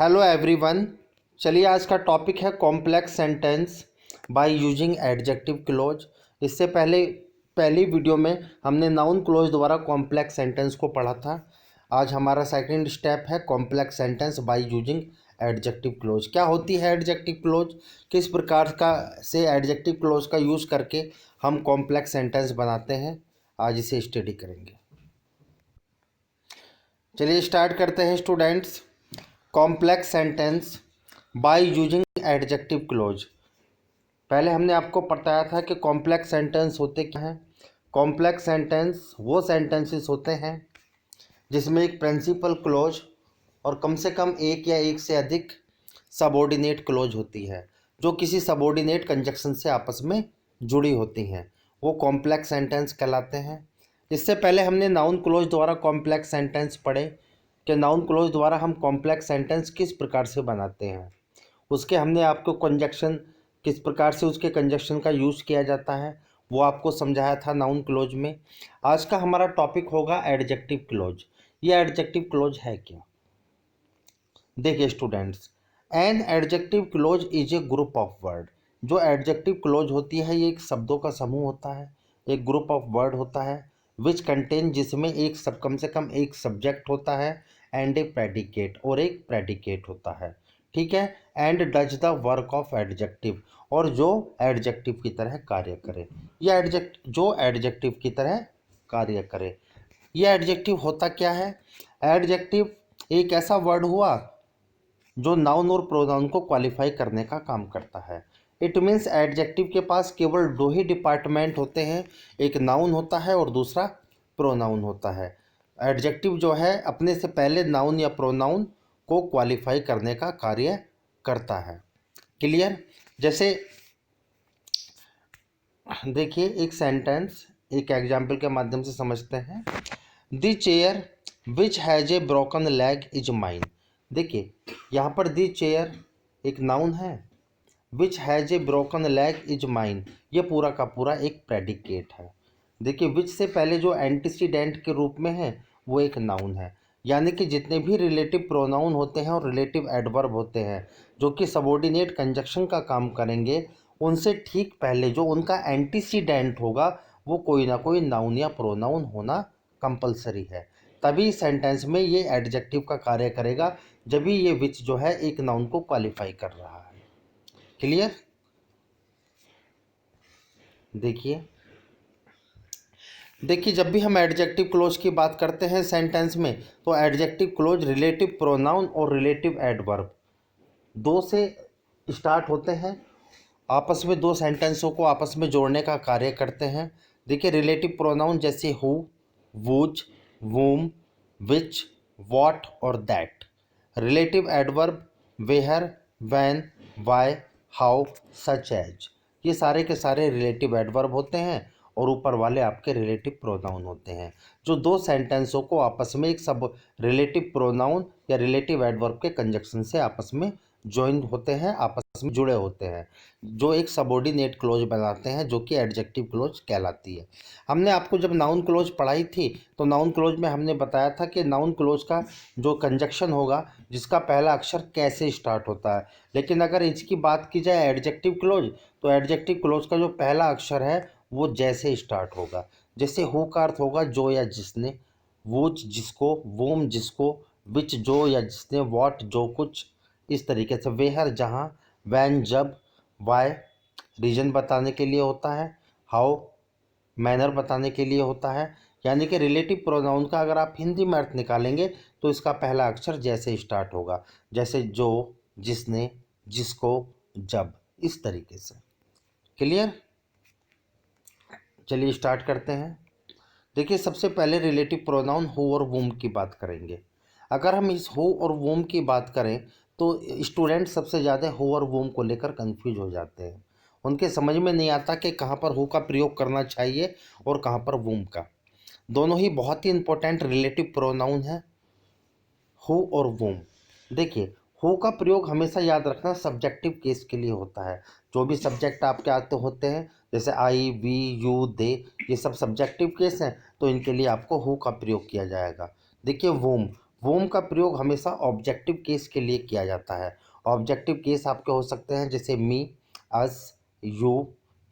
Hello everyone. चलिए आज का टॉपिक है complex sentence by using adjective close. इससे पहले पहली वीडियो में हमने नाउन क्लोज द्वारा कॉम्प्लेक्स सेंटेंस को पढ़ा था। आज हमारा सेकंड स्टेप है complex sentence by using adjective close. क्या होती है एडजेक्टिव क्लोज, किस प्रकार का से एडजेक्टिव क्लोज का यूज़ करके हम कॉम्प्लेक्स सेंटेंस बनाते हैं, आज इसे स्टडी करेंगे। चलिए स्टार्ट करते हैं students. Complex sentence by using adjective close. पहले हमने आपको बताया था कि कॉम्प्लेक्स सेंटेंस होते क्या हैं। कॉम्प्लेक्स सेंटेंस वो सेंटेंसेस होते हैं जिसमें एक प्रिंसिपल क्लोज और कम से कम एक या एक से अधिक सबऑर्डिनेट क्लोज होती है, जो किसी सबऑर्डिनेट कंजक्शन से आपस में जुड़ी होती हैं, वो कॉम्प्लेक्स सेंटेंस कहलाते हैं। इससे पहले हमने नाउन क्लोज द्वारा कॉम्प्लेक्स सेंटेंस पढ़े कि नाउन क्लोज द्वारा हम कॉम्प्लेक्स सेंटेंस किस प्रकार से बनाते हैं। उसके हमने आपको कंजक्शन किस प्रकार से उसके कंजक्शन का यूज़ किया जाता है वो आपको समझाया था नाउन क्लोज में। आज का हमारा टॉपिक होगा एडजेक्टिव क्लोज। ये एडजेक्टिव क्लोज है क्या? देखिए students, an adjective close is a group of word. जो एडजेक्टिव क्लोज होती है ये एक शब्दों का समूह होता है, एक ग्रुप ऑफ वर्ड होता है विच कंटेन, जिसमें एक सब कम से कम एक सब्जेक्ट होता है एंड ए प्रेडिकेट, और एक प्रेडिकेट होता है, ठीक है। And does the work of adjective, और जो एडजेक्टिव की तरह कार्य करे, या जो एडजेक्टिव की तरह कार्य करे। यह एडजेक्टिव होता क्या है? एडजेक्टिव एक ऐसा वर्ड हुआ जो नाउन और प्रोनाउन को क्वालिफाई करने का काम करता है। इट मीन्स एडजेक्टिव के पास केवल दो ही डिपार्टमेंट होते हैं, एक नाउन होता है और दूसरा प्रोनाउन होता है। एडजेक्टिव जो है अपने से पहले नाउन या प्रोनाउन को क्वालिफाई करने का कार्य करता है। क्लियर? जैसे देखिए एक सेंटेंस एक एग्जाम्पल के माध्यम से समझते हैं। The chair which has a broken leg is mine. देखिए यहाँ पर दी चेयर एक नाउन है, which has a broken leg is mine ये पूरा का पूरा एक प्रेडिकेट है। देखिए विच से पहले जो एंटीसीडेंट के रूप में है वो एक नाउन है, यानी कि जितने भी रिलेटिव प्रोनाउन होते हैं और रिलेटिव एडवर्ब होते हैं जो कि सबऑर्डिनेट कंजक्शन का काम करेंगे, उनसे ठीक पहले जो उनका एंटीसीडेंट होगा वो कोई ना कोई नाउन या प्रोनाउन होना कंपलसरी है। तभी सेंटेंस में ये एडजेक्टिव का कार्य करेगा, जब भी ये विच जो है एक नाउन को क्वालिफाई कर रहा है। क्लियर? देखिए जब भी हम एडजेक्टिव क्लोज की बात करते हैं सेंटेंस में, तो एडजेक्टिव क्लोज रिलेटिव प्रोनाउन और रिलेटिव एडवर्ब दो से स्टार्ट होते हैं, आपस में दो सेंटेंसों को आपस में जोड़ने का कार्य करते हैं। देखिए रिलेटिव प्रोनाउन जैसे who, which, whom, which, what और that. Relative adverb where, when, why, how, such as. ये सारे के सारे रिलेटिव एडवर्ब होते हैं और ऊपर वाले आपके रिलेटिव प्रोनाउन होते हैं, जो दो सेंटेंसों को आपस में एक सब रिलेटिव प्रोनाउन या रिलेटिव एडवर्ब के कंजक्शन से आपस में ज्वाइन होते हैं, आपस में जुड़े होते हैं, जो एक सबऑर्डिनेट क्लोज बनाते हैं, जो कि एडजेक्टिव क्लोज कहलाती है। हमने आपको जब नाउन क्लोज पढ़ाई थी तो नाउन क्लोज में हमने बताया था कि नाउन क्लोज का जो कंजक्शन होगा जिसका पहला अक्षर कैसे स्टार्ट होता है, लेकिन अगर इसकी बात की जाए एडजेक्टिव क्लोज, तो एडजेक्टिव क्लोज का जो पहला अक्षर है वो जैसे स्टार्ट होगा। जैसे हु का अर्थ होगा जो या जिसने, वुच जिसको, वूम जिसको, विच जो या जिसने, वॉट जो कुछ, इस तरीके से। वेहर जहाँ, वैन जब, वाई रीजन बताने के लिए होता है, हाउ मैनर बताने के लिए होता है। यानी कि रिलेटिव प्रोनाउन का अगर आप हिंदी में अर्थ निकालेंगे तो इसका पहला अक्षर जैसे स्टार्ट होगा, जैसे जो, जिसने, जिसको, जब, इस तरीके से। क्लियर? चलिए स्टार्ट करते हैं। देखिए सबसे पहले रिलेटिव प्रोनाउन हु और वूम की बात करेंगे। अगर हम इस हु और वूम की बात करें तो स्टूडेंट सबसे ज़्यादा हु और वूम को लेकर कंफ्यूज हो जाते हैं। उनके समझ में नहीं आता कि कहाँ पर हु का प्रयोग करना चाहिए और कहाँ पर वूम का। दोनों ही बहुत ही इंपॉर्टेंट रिलेटिव प्रोनाउन है, हु और वूम। देखिए हु का प्रयोग हमेशा याद रखना सब्जेक्टिव केस के लिए होता है। जो भी सब्जेक्ट आपके आते होते हैं जैसे आई, वी, यू, दे, ये सब सब्जेक्टिव केस हैं, तो इनके लिए आपको हु का प्रयोग किया जाएगा। देखिए वूम, वोम का प्रयोग हमेशा ऑब्जेक्टिव केस के लिए किया जाता है। ऑब्जेक्टिव केस आपके हो सकते हैं जैसे मी, अस, यू,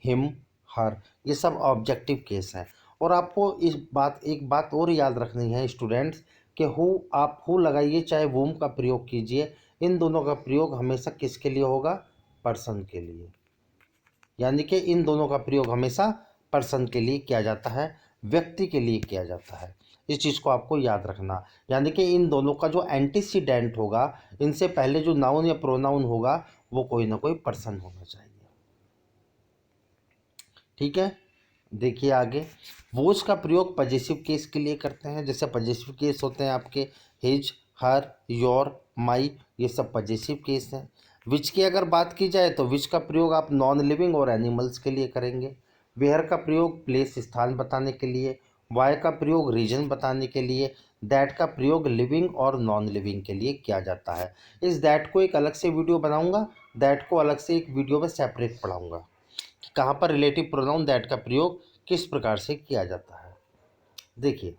हिम, हर, ये सब ऑब्जेक्टिव केस हैं। और आपको एक बात और याद रखनी है स्टूडेंट्स कि आप हु लगाइए चाहे वोम का प्रयोग कीजिए, इन दोनों का प्रयोग हमेशा किसके लिए होगा? पर्सन के लिए। यानी कि इन दोनों का प्रयोग हमेशा पर्सन के लिए किया जाता है, व्यक्ति के लिए किया जाता है। इस चीज़ को आपको याद रखना। यानी कि इन दोनों का जो एंटीसीडेंट होगा, इनसे पहले जो नाउन या प्रोनाउन होगा वो कोई ना कोई पर्सन होना चाहिए। ठीक है, देखिए आगे। वोज का प्रयोग पजेसिव केस के लिए करते हैं। जैसे पजेसिव केस होते हैं आपके हिज, हर, योर, माई, ये सब पजेसिव केस हैं। विच की अगर बात की जाए तो विच का प्रयोग आप नॉन लिविंग और एनिमल्स के लिए करेंगे। वेयर का प्रयोग प्लेस, स्थान बताने के लिए। वाई का प्रयोग रीजन बताने के लिए। दैट का प्रयोग लिविंग और नॉन लिविंग के लिए किया जाता है। इस दैट को एक अलग से वीडियो बनाऊंगा, दैट को अलग से एक वीडियो में सेपरेट पढ़ाऊंगा कि कहाँ पर रिलेटिव प्रोनाउन दैट का प्रयोग किस प्रकार से किया जाता है। देखिए,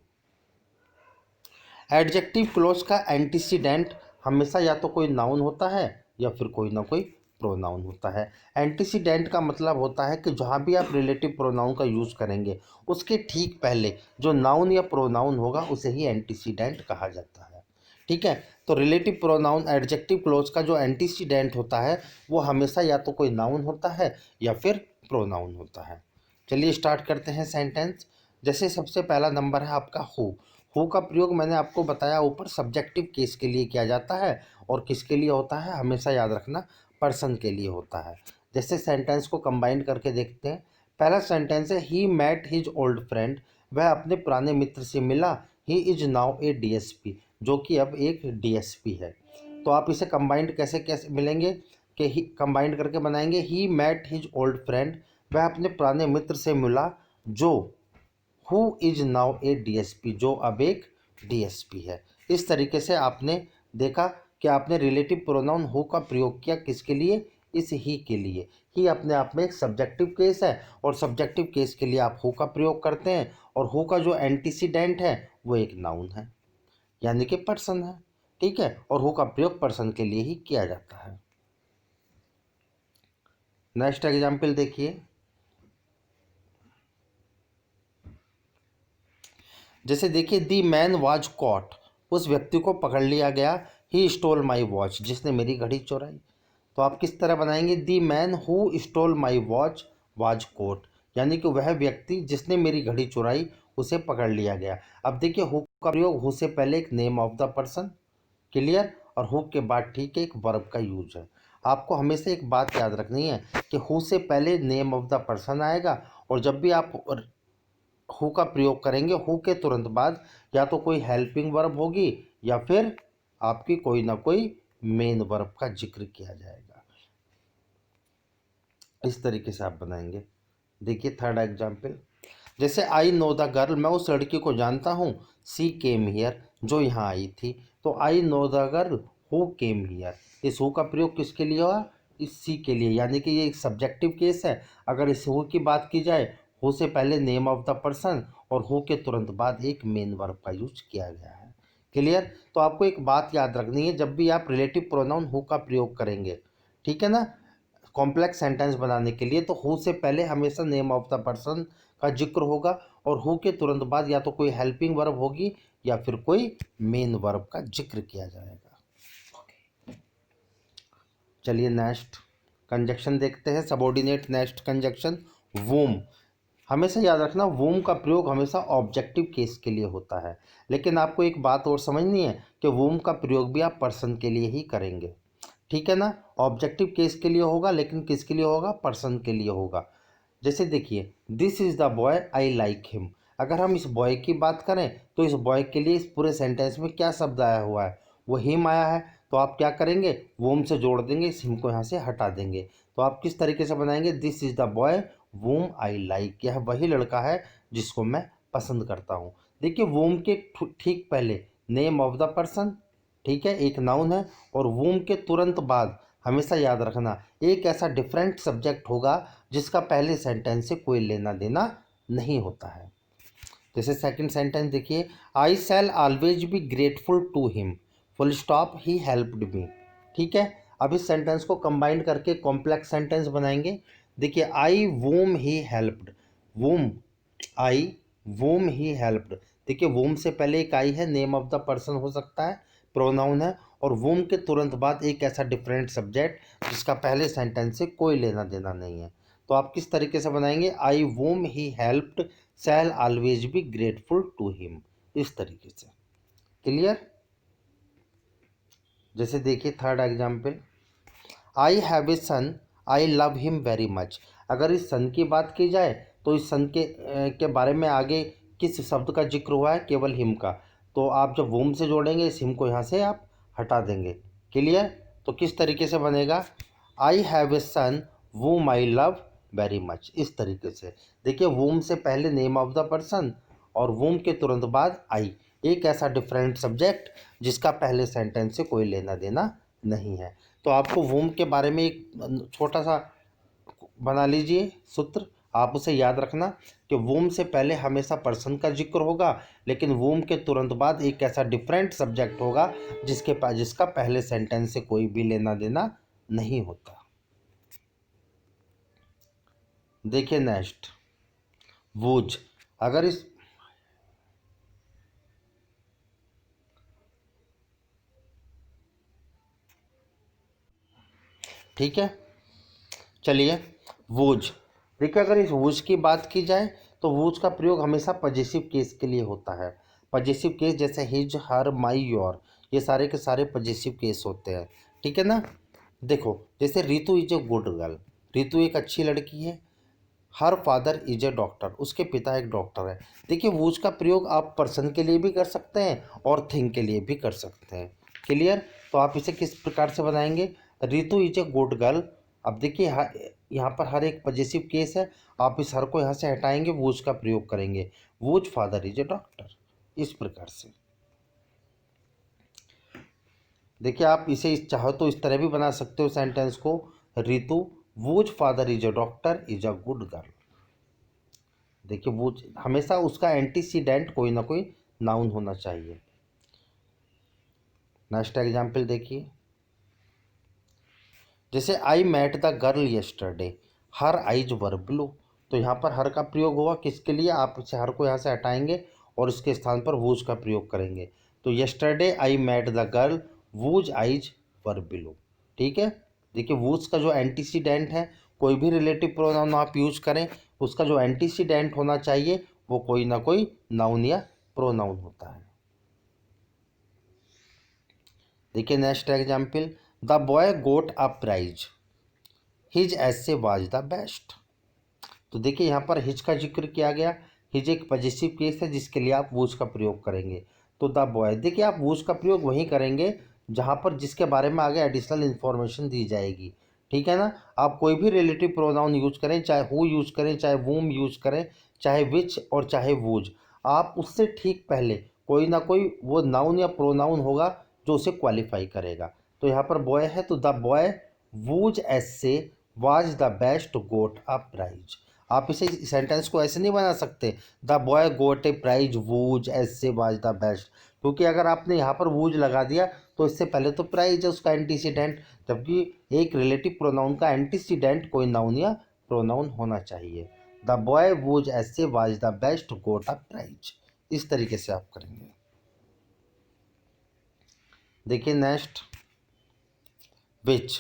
एडजेक्टिव क्लोज का एंटीसीडेंट हमेशा या तो कोई नाउन होता है या फिर कोई ना कोई प्रोनाउन होता है। एंटीसीडेंट का मतलब होता है कि जहाँ भी आप रिलेटिव प्रोनाउन का यूज़ करेंगे उसके ठीक पहले जो नाउन या प्रोनाउन होगा उसे ही एंटीसीडेंट कहा जाता है। ठीक है, तो रिलेटिव प्रोनाउन एडजेक्टिव क्लोज का जो एंटीसीडेंट होता है वो हमेशा या तो कोई नाउन होता है या फिर प्रोनाउन होता है। चलिए स्टार्ट करते हैं सेंटेंस। जैसे सबसे पहला नंबर है आपका हु का प्रयोग मैंने आपको बताया ऊपर सब्जेक्टिव केस के लिए किया जाता है और किसके लिए होता है? हमेशा याद रखना, पर्सन के लिए होता है। जैसे सेंटेंस को कंबाइन करके देखते हैं। पहला सेंटेंस है he met his old friend, वह अपने पुराने मित्र से मिला। He is now a DSP, जो कि अब एक डीएसपी है। तो आप इसे कंबाइंड कैसे कैसे मिलेंगे कि ही कंबाइंड करके बनाएंगे he met his old friend, वह अपने पुराने मित्र से मिला जो who is now a DSP, जो अब एक डीएसपी है। इस तरीके से आपने देखा कि आपने रिलेटिव प्रोनाउन हु का प्रयोग किया किसके लिए? इस ही के लिए। ही अपने आप में एक सब्जेक्टिव केस है और सब्जेक्टिव केस के लिए आप हु का प्रयोग करते हैं और हु का जो एंटीसीडेंट है वो एक नाउन है यानी कि पर्सन है। ठीक है, और हु का प्रयोग पर्सन के लिए ही किया जाता है। नेक्स्ट एग्जाम्पल देखिए। जैसे देखिए दी मैन वाज कॉट, उस व्यक्ति को पकड़ लिया गया। ही स्टोल माई वॉच, जिसने मेरी घड़ी चुराई। तो आप किस तरह बनाएंगे? The man who stole my watch was cot, यानी कि वह व्यक्ति जिसने मेरी घड़ी चुराई उसे पकड़ लिया गया। अब देखिए हु का प्रयोग हु से पहले एक name of the person, clear, और हु के बाद ठीक है एक वर्ब का यूज है। आपको हमेशा एक बात याद रखनी है कि हु से पहले नेम ऑफ द पर्सन आएगा और जब भी आप हु का प्रयोग करेंगे हु के तुरंत बाद या तो कोई हेल्पिंग वर्ब होगी या फिर आपकी कोई ना कोई मेन वर्ब का जिक्र किया जाएगा। इस तरीके से आप बनाएंगे। देखिए थर्ड एग्जाम्पल। जैसे आई नो द गर्ल, मैं उस लड़की को जानता हूँ। सी केम हियर, जो यहाँ आई थी। तो I know the girl who came here, इस हु का प्रयोग किसके लिए हुआ? इस सी के लिए, यानी कि ये एक सब्जेक्टिव केस है। अगर इस हु की बात की जाए, हु से पहले नेम ऑफ द पर्सन और हु के तुरंत बाद एक मेन वर्ब का यूज किया गया है। क्लियर? तो आपको एक बात याद रखनी है, जब भी आप रिलेटिव प्रोनाउन हु का प्रयोग करेंगे, ठीक है ना, कॉम्प्लेक्स सेंटेंस बनाने के लिए, तो हु से पहले हमेशा नेम ऑफ द पर्सन का जिक्र होगा और हु के तुरंत बाद या तो कोई हेल्पिंग वर्ब होगी या फिर कोई मेन वर्ब का जिक्र किया जाएगा। चलिए नेक्स्ट कंजक्शन देखते हैं। Subordinate next conjunction whom. हमेशा याद रखना वोम का प्रयोग हमेशा ऑब्जेक्टिव केस के लिए होता है, लेकिन आपको एक बात और समझनी है कि वोम का प्रयोग भी आप पर्सन के लिए ही करेंगे। ठीक है ना, ऑब्जेक्टिव केस के लिए होगा लेकिन किसके लिए होगा? पर्सन के लिए होगा। जैसे देखिए this is the boy I like him, अगर हम इस बॉय की बात करें तो इस बॉय के लिए इस पूरे सेंटेंस में क्या शब्द आया हुआ है? वो हिम आया है। तो आप क्या करेंगे? वोम से जोड़ देंगे, इस हिम को यहाँ से हटा देंगे। तो आप किस तरीके से बनाएंगे? This is the boy whom I like, यह वही लड़का है जिसको मैं पसंद करता हूँ। देखिए वोम के ठीक पहले नेम ऑफ द पर्सन, ठीक है, एक नाउन है, और वोम के तुरंत बाद हमेशा याद रखना एक ऐसा डिफरेंट सब्जेक्ट होगा जिसका पहले सेंटेंस से कोई लेना देना नहीं होता है। जैसे सेकंड सेंटेंस देखिए, I shall always be grateful to him, full stop, he helped me. ठीक है, अब इस सेंटेंस को कंबाइन करके कॉम्प्लेक्स सेंटेंस बनाएंगे। देखिए, आई whom he helped, वोम, I whom he helped. देखिए, वोम से पहले एक आई है, नेम ऑफ द पर्सन हो सकता है, प्रोनाउन है, और वोम के तुरंत बाद एक ऐसा डिफरेंट सब्जेक्ट जिसका पहले सेंटेंस से कोई लेना देना नहीं है। तो आप किस तरीके से बनाएंगे, I whom he helped shall always be grateful to him, इस तरीके से। क्लियर। जैसे देखिए third example, I have a son, I love him very much. अगर इस सन की बात की जाए तो इस सन के बारे में आगे किस शब्द का जिक्र हुआ है, केवल हिम का। तो आप जब वोम से जोड़ेंगे इस हिम को यहाँ से आप हटा देंगे। क्लियर। तो किस तरीके से बनेगा, I have a son whom I love very much, इस तरीके से। देखिए, वोम से पहले नेम ऑफ द पर्सन और वोम के तुरंत बाद आई, एक ऐसा डिफरेंट सब्जेक्ट जिसका पहले सेंटेंस से कोई लेना देना नहीं है। तो आपको वोम के बारे में एक छोटा सा बना लीजिए सूत्र, आप उसे याद रखना कि वोम से पहले हमेशा पर्सन का जिक्र होगा, लेकिन वोम के तुरंत बाद एक ऐसा डिफरेंट सब्जेक्ट होगा जिसका पहले सेंटेंस से कोई भी लेना देना नहीं होता। देखिए नेक्स्ट, वूज। अगर इस ठीक है, चलिए वूज। देखिए, अगर इस वूज की बात की जाए तो वूज का प्रयोग हमेशा पजेसिव केस के लिए होता है। पजेसिव केस जैसे हिज, हर, माई, योर, ये सारे के सारे पजेसिव केस होते हैं। ठीक है ना। देखो, जैसे Ritu is a good girl, Ritu एक अच्छी लड़की है। Her father is a doctor, उसके पिता एक डॉक्टर है। देखिए, वूज का प्रयोग आप पर्सन के लिए भी कर सकते हैं और थिंग के लिए भी कर सकते हैं। क्लियर। तो आप इसे किस प्रकार से बनाएंगे, Ritu is a good girl. अब देखिए, यहाँ पर हर एक पजेसिव केस है, आप इस हर को यहाँ से हटाएंगे, वूज का प्रयोग करेंगे, whose father is a doctor, इस प्रकार से। देखिए, आप इसे चाहो तो इस तरह भी बना सकते हो सेंटेंस को, Ritu whose father is a doctor is a good girl. देखिए, वो हमेशा उसका एंटीसीडेंट कोई ना कोई नाउन होना चाहिए। नेक्स्ट एग्जाम्पल देखिए, जैसे I met the girl yesterday, her eyes were blue. तो यहाँ पर हर का प्रयोग हुआ किसके लिए, आप इसे हर को यहाँ से हटाएंगे और इसके स्थान पर वूज का प्रयोग करेंगे। तो yesterday I met the girl whose eyes were blue. ठीक है। देखिए, वूज का जो एंटीसीडेंट है, कोई भी रिलेटिव प्रोनाउन आप यूज करें, उसका जो एंटीसीडेंट होना चाहिए वो कोई ना कोई नाउन या प्रोनाउन होता है। देखिए next example, the boy got a prize, his essay was the best. तो देखिए, यहाँ पर हिज का जिक्र किया गया, हिज एक पजेसिव केस है जिसके लिए आप वूज का प्रयोग करेंगे। तो द बॉय, देखिए आप वूज का प्रयोग वहीं करेंगे जहाँ पर जिसके बारे में आगे एडिशनल इन्फॉर्मेशन दी जाएगी। ठीक है ना। आप कोई भी रिलेटिव प्रोनाउन यूज करें, चाहे हु यूज करें, चाहे वूम यूज करें, चाहे विच और चाहे वूज, आप उससे ठीक पहले कोई ना कोई वो नाउन या प्रोनाउन होगा जो उसे क्वालिफाई करेगा। तो यहाँ पर बॉय है तो the boy whose essay was the best got a prize. आप इसे सेंटेंस को ऐसे नहीं बना सकते, the boy got a prize whose essay was the best, क्योंकि अगर आपने यहाँ पर वूज लगा दिया तो इससे पहले तो प्राइज है उसका एंटीसीडेंट, जबकि एक रिलेटिव प्रोनाउन का एंटीसीडेंट कोई नाउन या प्रोनाउन होना चाहिए। The boy whose essay was the best got a prize, इस तरीके से आप करेंगे। देखिए नेक्स्ट, विच।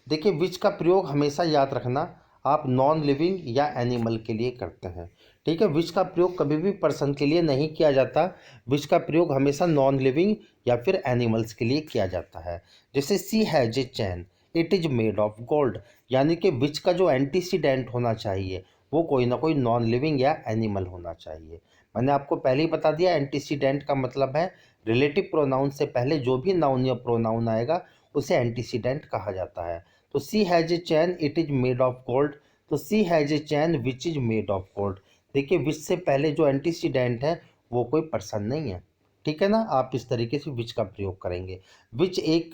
देखिए, विच का प्रयोग हमेशा याद रखना आप नॉन लिविंग या एनिमल के लिए करते हैं। ठीक है, विच का प्रयोग कभी भी पर्सन के लिए नहीं किया जाता, विच का प्रयोग हमेशा नॉन लिविंग या फिर एनिमल्स के लिए किया जाता है। जैसे she has a chain, it is made of gold, यानी कि विच का जो एंटीसीडेंट होना चाहिए वो कोई ना कोई नॉन लिविंग या एनिमल होना चाहिए। मैंने आपको पहले ही बता दिया, एंटीसीडेंट का मतलब है रिलेटिव प्रोनाउन से पहले जो भी नाउन या प्रोनाउन आएगा उसे एंटीसीडेंट कहा जाता है। तो she has a chain it is made of gold, तो she has a chain which is made of gold. देखिए, विच से पहले जो एंटीसीडेंट है वो कोई पर्सन नहीं है। ठीक है ना। आप इस तरीके से विच का प्रयोग करेंगे। विच एक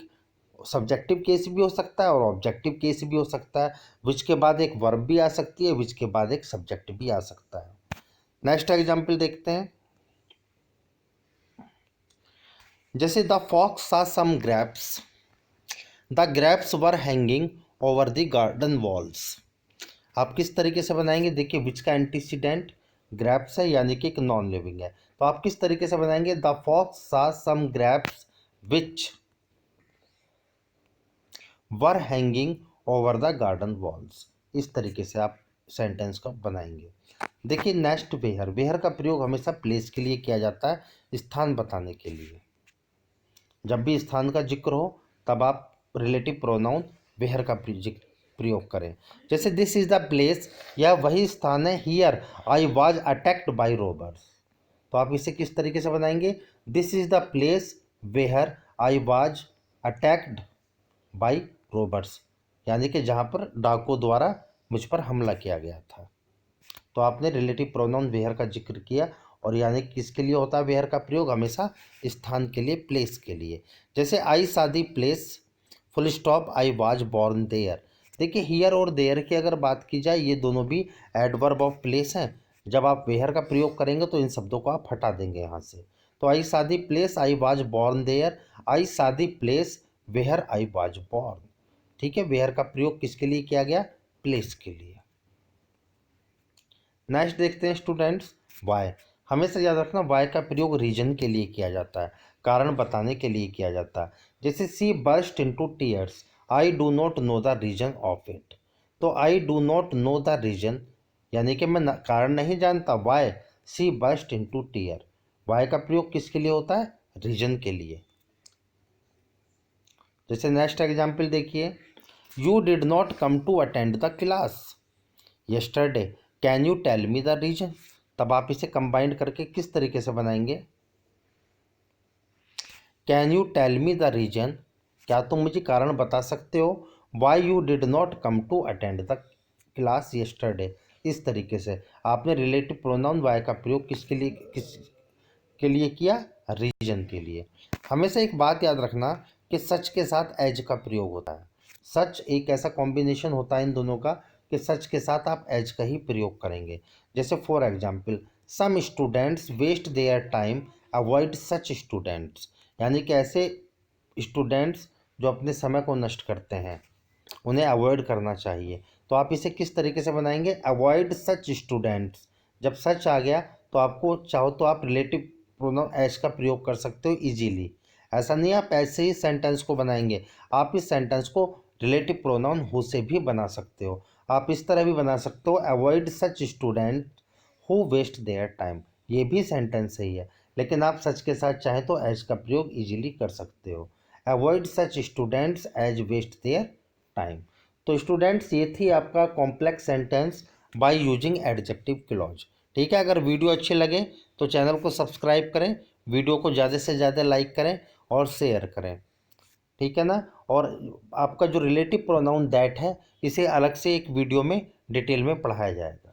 सब्जेक्टिव केस भी हो सकता है और ऑब्जेक्टिव केस भी हो सकता है। विच के बाद एक वर्ब भी आ सकती है, विच के बाद एक सब्जेक्ट भी आ सकता है। नेक्स्ट एग्जाम्पल देखते हैं। जैसे the fox saw some grapes, the grapes were hanging over the garden walls. आप किस तरीके से बनाएंगे, देखिए विच का एंटीसीडेंट ग्रेप्स है यानी कि एक नॉन लिविंग है, तो आप किस तरीके से बनाएंगे, the fox saw some grapes which were hanging over the garden walls. इस तरीके से आप सेंटेंस को बनाएंगे। देखिए नेक्स्ट वेयर, वेयर का प्रयोग हमेशा प्लेस के लिए किया जाता है, स्थान बताने के लिए। जब भी स्थान का जिक्र हो तब आप रिलेटिव प्रोनाउन वेयर का प्रयोग करें। जैसे दिस इज द प्लेस, यह वही स्थान है, here I was attacked by robbers. तो आप इसे किस तरीके से बनाएंगे, this is the place where I was attacked by robbers, यानी कि जहाँ पर डाकुओं द्वारा मुझ पर हमला किया गया था। तो आपने रिलेटिव प्रोनाउन वेयर का जिक्र किया, और यानी किसके लिए होता है वेयर का प्रयोग, हमेशा स्थान के लिए, प्लेस के लिए। जैसे आई शादी place full stop I was born there. देखिए हियर और देयर की अगर बात की जाए, ये दोनों भी एडवर्ब ऑफ प्लेस हैं। जब आप वेयर का प्रयोग करेंगे तो इन शब्दों को आप हटा देंगे यहाँ से। तो आई शादी place I was born there, I शादी place where I was born. ठीक है, वेयर का प्रयोग किसके लिए किया गया, प्लेस के लिए। नेक्स्ट देखते हैं स्टूडेंट्स, वाई। हमेशा याद रखना वाई का प्रयोग रीजन के लिए किया जाता है, कारण बताने के लिए किया जाता है। जैसे she burst into tears, I do not know the reason of it. तो I do not know the reason यानी कि मैं कारण नहीं जानता, why she burst into tear. Why का प्रयोग किसके लिए होता है, रीजन के लिए। जैसे नेक्स्ट एग्जाम्पल देखिए, you did not come to attend the class yesterday, can you tell me the reason. तब आप इसे कंबाइंड करके किस तरीके से बनाएंगे, can you tell me the reason, क्या तुम मुझे कारण बता सकते हो, why you did not come to attend the class yesterday. इस तरीके से आपने रिलेटिव प्रोनाउन वाई का प्रयोग किसके लिए, किस के लिए किया, रीजन के लिए। हमेशा एक बात याद रखना कि सच के साथ एज का प्रयोग होता है। सच एक ऐसा कॉम्बिनेशन होता है इन दोनों का कि सच के साथ आप एज का ही प्रयोग करेंगे। जैसे for example, some students waste their time, avoid such students. यानी कि ऐसे स्टूडेंट्स जो अपने समय को नष्ट करते हैं उन्हें अवॉइड करना चाहिए। तो आप इसे किस तरीके से बनाएंगे, अवॉइड सच स्टूडेंट्स। जब सच आ गया तो आपको चाहो तो आप रिलेटिव प्रोनाउन एज का प्रयोग कर सकते हो इजीली। ऐसा नहीं आप ऐसे ही सेंटेंस को बनाएंगे, आप इस सेंटेंस को रिलेटिव प्रोनाउन हु से भी बना सकते हो। आप इस तरह भी बना सकते हो, avoid such student who waste their time. ये भी सेंटेंस सही है, लेकिन आप सच के साथ चाहें तो एज का प्रयोग इजीली कर सकते हो, avoid such students as waste their time. तो स्टूडेंट्स ये थी आपका complex sentence by using adjective clause. ठीक है, अगर वीडियो अच्छे लगे तो चैनल को सब्सक्राइब करें, वीडियो को ज़्यादा से ज़्यादा लाइक करें और शेयर करें। ठीक है ना, और आपका जो रिलेटिव प्रोनाउन दैट है इसे अलग से एक वीडियो में डिटेल में पढ़ाया जाएगा।